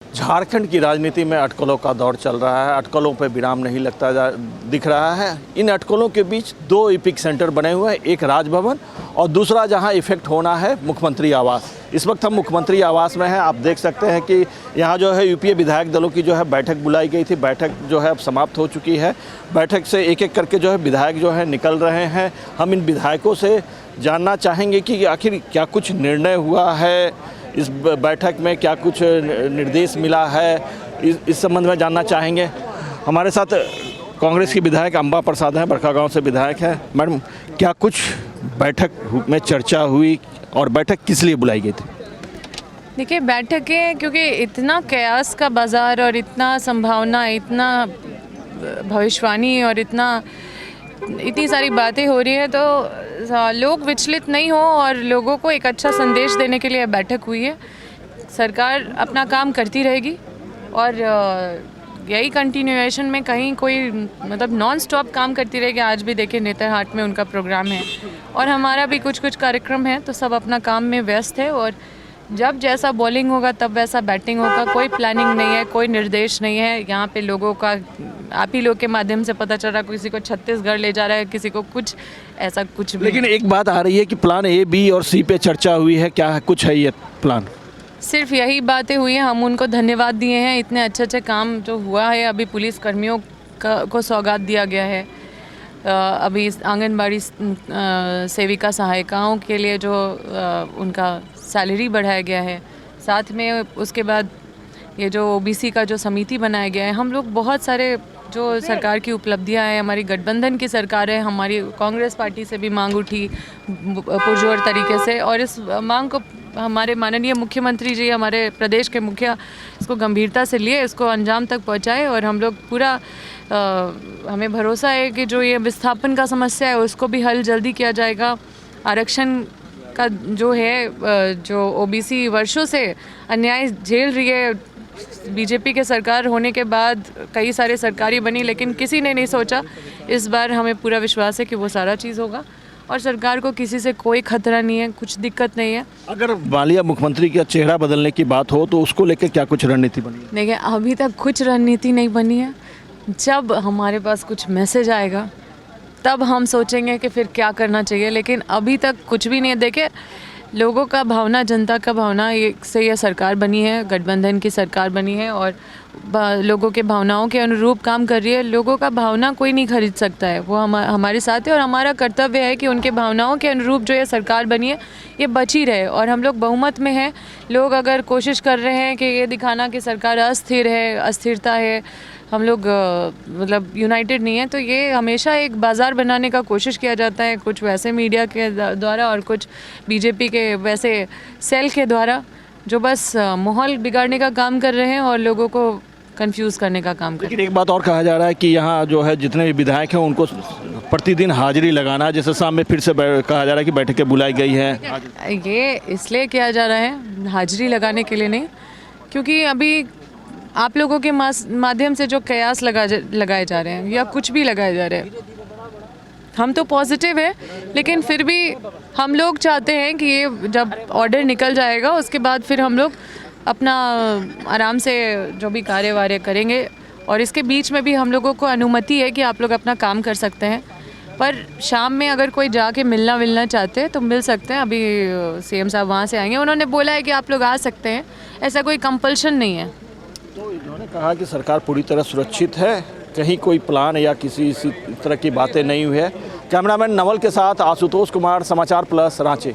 झारखंड की राजनीति में अटकलों का दौर चल रहा है। अटकलों पर विराम नहीं लगता दिख रहा है। इन अटकलों के बीच दो इपिक सेंटर बने हुए हैं, एक राजभवन और दूसरा जहां इफेक्ट होना है मुख्यमंत्री आवास। इस वक्त हम मुख्यमंत्री आवास में हैं। आप देख सकते हैं कि यहाँ जो है यूपीए विधायक दलों की जो है बैठक बुलाई गई थी। बैठक जो है अब समाप्त हो चुकी है। बैठक से एक एक करके जो है विधायक जो है निकल रहे हैं। हम इन विधायकों से जानना चाहेंगे कि आखिर क्या कुछ निर्णय हुआ है, इस बैठक में क्या कुछ निर्देश मिला है, इस संबंध में जानना चाहेंगे। हमारे साथ कांग्रेस की विधायक अंबा प्रसाद हैं, बड़कागांव से विधायक है। मैडम, क्या कुछ बैठक में चर्चा हुई और बैठक किस लिए बुलाई गई थी? देखिए, बैठकें क्योंकि इतना कयास का बाज़ार और इतना संभावना, इतना भविष्यवाणी और इतनी सारी बातें हो रही है, तो लोग विचलित नहीं हो और लोगों को एक अच्छा संदेश देने के लिए बैठक हुई है। सरकार अपना काम करती रहेगी और यही कंटिन्यूएशन में कहीं कोई मतलब नॉन स्टॉप काम करती रहेगी। आज भी देखिए नेतरहाट में उनका प्रोग्राम है और हमारा भी कुछ कार्यक्रम है, तो सब अपना काम में व्यस्त है और जब जैसा बॉलिंग होगा तब वैसा बैटिंग होगा। कोई प्लानिंग नहीं है, कोई निर्देश नहीं है। यहाँ पे लोगों का आप ही लोग के माध्यम से पता चल रहा है, किसी को छत्तीसगढ़ ले जा रहा है, किसी को कुछ ऐसा कुछ भी। लेकिन एक बात आ रही है कि प्लान ए, बी और सी पे चर्चा हुई है। क्या कुछ है ये प्लान? सिर्फ यही बातें हुई हैं। हम उनको धन्यवाद दिए हैं। इतने अच्छे काम जो हुआ है, अभी पुलिस कर्मियों को सौगात दिया गया है। अभी आंगनबाड़ी सेविका सहायिकाओं के लिए जो उनका सैलरी बढ़ाया गया है, साथ में उसके बाद ये जो ओबीसी का जो समिति बनाया गया है। हम लोग बहुत सारे जो सरकार की उपलब्धियां हैं, हमारी गठबंधन की सरकार है, हमारी कांग्रेस पार्टी से भी मांग उठी पुरजोर तरीके से और इस मांग को हमारे माननीय मुख्यमंत्री जी, हमारे प्रदेश के मुखिया इसको गंभीरता से लिए, इसको अंजाम तक पहुंचाए और हम लोग पूरा हमें भरोसा है कि जो ये विस्थापन का समस्या है उसको भी हल जल्दी किया जाएगा। आरक्षण का जो है, जो ओबीसी वर्षों से अन्याय झेल रही है, बीजेपी के सरकार होने के बाद कई सारे सरकारी बनी, लेकिन किसी ने नहीं सोचा। इस बार हमें पूरा विश्वास है कि वो सारा चीज़ होगा और सरकार को किसी से कोई खतरा नहीं है, कुछ दिक्कत नहीं है। अगर मालिया मुख्यमंत्री का चेहरा बदलने की बात हो तो उसको लेकर क्या कुछ रणनीति बनी है? देखिए, अभी तक कुछ रणनीति नहीं बनी है। जब हमारे पास कुछ मैसेज आएगा तब हम सोचेंगे कि फिर क्या करना चाहिए, लेकिन अभी तक कुछ भी नहीं है। देखिए, लोगों का भावना, जनता का भावना से ये सरकार बनी है, गठबंधन की सरकार बनी है और लोगों के भावनाओं के अनुरूप काम कर रही है। लोगों का भावना कोई नहीं खरीद सकता है, वो हमारे साथ है और हमारा कर्तव्य है कि उनके भावनाओं के अनुरूप जो ये सरकार बनी है ये बची रहे और हम लोग बहुमत में हैं। लोग अगर कोशिश कर रहे हैं कि ये दिखाना कि सरकार अस्थिर है, अस्थिरता है, हम लोग मतलब यूनाइटेड नहीं है, तो ये हमेशा एक बाज़ार बनाने का कोशिश किया जाता है, कुछ वैसे मीडिया के द्वारा और कुछ बीजेपी के वैसे सेल के द्वारा, जो बस माहौल बिगाड़ने का काम कर रहे हैं और लोगों को कंफ्यूज करने का काम कर रहे हैं। लेकिन एक बात और कहा जा रहा है कि यहाँ जो है जितने भी विधायक हैं उनको प्रतिदिन हाजिरी लगाना है, जैसे शाम में फिर से कहा जा रहा है कि बैठकें बुलाई गई हैं। ये इसलिए किया जा रहा है, हाजिरी लगाने के लिए नहीं, क्योंकि अभी आप लोगों के माध्यम से जो कयास लगाए जा रहे हैं या कुछ भी लगाए जा रहे हैं, हम तो पॉजिटिव है, लेकिन फिर भी हम लोग चाहते हैं कि ये जब ऑर्डर निकल जाएगा उसके बाद फिर हम लोग अपना आराम से जो भी कार्य करेंगे और इसके बीच में भी हम लोगों को अनुमति है कि आप लोग अपना काम कर सकते हैं। पर शाम में अगर कोई जाके मिलना चाहते हैं तो मिल सकते हैं। अभी सीएम साहब वहाँ से आएंगे, उन्होंने बोला है कि आप लोग आ सकते हैं, ऐसा कोई कंपल्शन नहीं है। तो इन्होंने कहा कि सरकार पूरी तरह सुरक्षित है, कहीं कोई प्लान या किसी इसी तरह की बातें नहीं हुई है। कैमरामैन नवल के साथ आशुतोष कुमार, समाचार प्लस, रांची।